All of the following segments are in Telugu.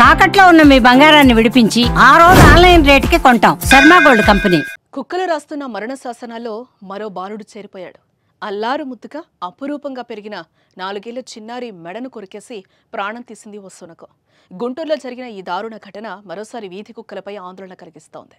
తాకట్లో ఉన్న మీ బంగారాన్ని విడిపించి ఆ రోజు ఆన్లైన్ రేటుకి కొంటాం. Sharma gold company. కుక్కలు రాస్తున్న మరణ శాసనాల్లో మరో బాలుడు చేరిపోయాడు. అల్లారు ముద్దుగా అపురూపంగా పెరిగిన 4 ఏళ్ల చిన్నారి మెడను కొరికేసి ప్రాణం తీసింది ఓ శునకం. గుంటూరులో జరిగిన ఈ దారుణ ఘటన మరోసారి వీధి కుక్కలపై ఆందోళన కలిగిస్తోంది.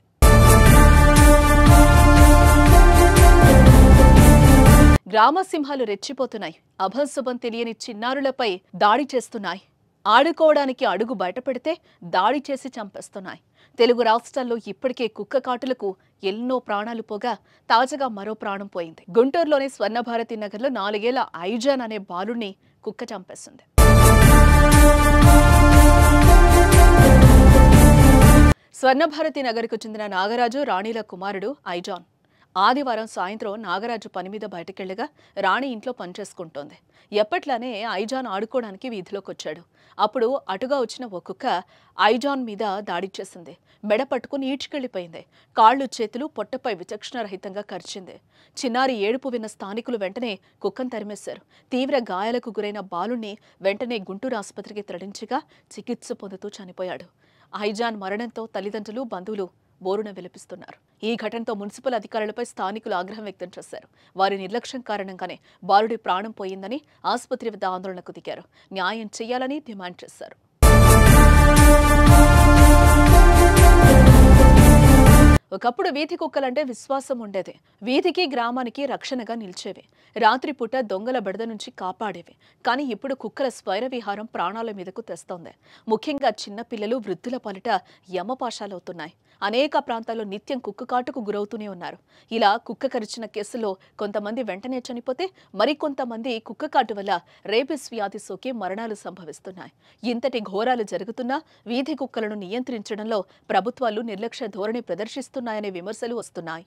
గ్రామ సింహాలు రెచ్చిపోతున్నాయి. అభంశుభం తెలియని చిన్నారులపై దాడి చేస్తున్నాయి. ఆడుకోవడానికి అడుగు బయటపెడితే దాడి చేసి చంపేస్తున్నాయి. తెలుగు రాష్ట్రాల్లో ఇప్పటికే కుక్క కాటులకు ఎన్నో ప్రాణాలు పోగా తాజాగా మరో ప్రాణం పోయింది. గుంటూరులోని స్వర్ణభారతి నగర్లో 4 ఏళ్ల ఐజాన్ అనే బాలుడిని కుక్క చంపేసింది. స్వర్ణభారతి నగర్కు చెందిన నాగరాజు రాణిల కుమారుడు ఐజాన్. ఆదివారం సాయంత్రం నాగరాజు పని మీద బయటకెళ్లగా రాణి ఇంట్లో పనిచేసుకుంటోంది. ఎప్పట్లానే ఐజాన్ ఆడుకోవడానికి వీధిలోకి వచ్చాడు. అప్పుడు అటుగా వచ్చిన ఓ కుక్క ఐజాన్ మీద దాడి చేసింది. మెడ పట్టుకుని ఈడ్చుకెళ్లిపోయింది. కాళ్లు చేతులు పొట్టపై విచక్షణరహితంగా కరిచింది. చిన్నారి ఏడుపు విన్న స్థానికులు వెంటనే కుక్కను తరిమేశారు. తీవ్ర గాయాలకు గురైన బాలుణ్ణి వెంటనే గుంటూరు ఆసుపత్రికి తరలించగా చికిత్స పొందుతూ చనిపోయాడు. ఐజాన్ మరణంతో తల్లిదండ్రులు, బంధువులు బోరున విలపిస్తున్నారు. ఈ ఘటనతో మున్సిపల్ అధికారులపై స్థానికులు ఆగ్రహం వ్యక్తం చేశారు. వారి నిర్లక్ష్యం కారణంగానే బాలుడి ప్రాణం పోయిందని ఆసుపత్రి వద్ద ఆందోళనకు దిగారు. న్యాయం చేయాలని డిమాండ్ చేశారు. ఒకప్పుడు వీధి కుక్కలంటే విశ్వాసం ఉండేది. వీధికి గ్రామానికి రక్షణగా నిలిచేవి. రాత్రిపూట దొంగల బెడద నుంచి కాపాడేవి. కానీ ఇప్పుడు కుక్కల స్వైర విహారం ప్రాణాల మీదకు తెస్తోంది. ముఖ్యంగా చిన్నపిల్లలు, వృద్ధుల పాలిట యమపాశాలవుతున్నాయి. అనేక ప్రాంతాల్లో నిత్యం కుక్క కాటుకు గురవుతూనే ఉన్నారు. ఇలా కుక్క కరిచిన కేసులో కొంతమంది వెంటనే చనిపోతే మరికొంతమంది కుక్క కాటు వల్ల రేబిస్ వ్యాధి సోకి మరణాలు సంభవిస్తున్నాయి. ఇంతటి ఘోరాలు జరుగుతున్నా వీధి కుక్కలను నియంత్రించడంలో ప్రభుత్వాలు నిర్లక్ష్య ధోరణి ప్రదర్శిస్తున్నాయనే విమర్శలు వస్తున్నాయి.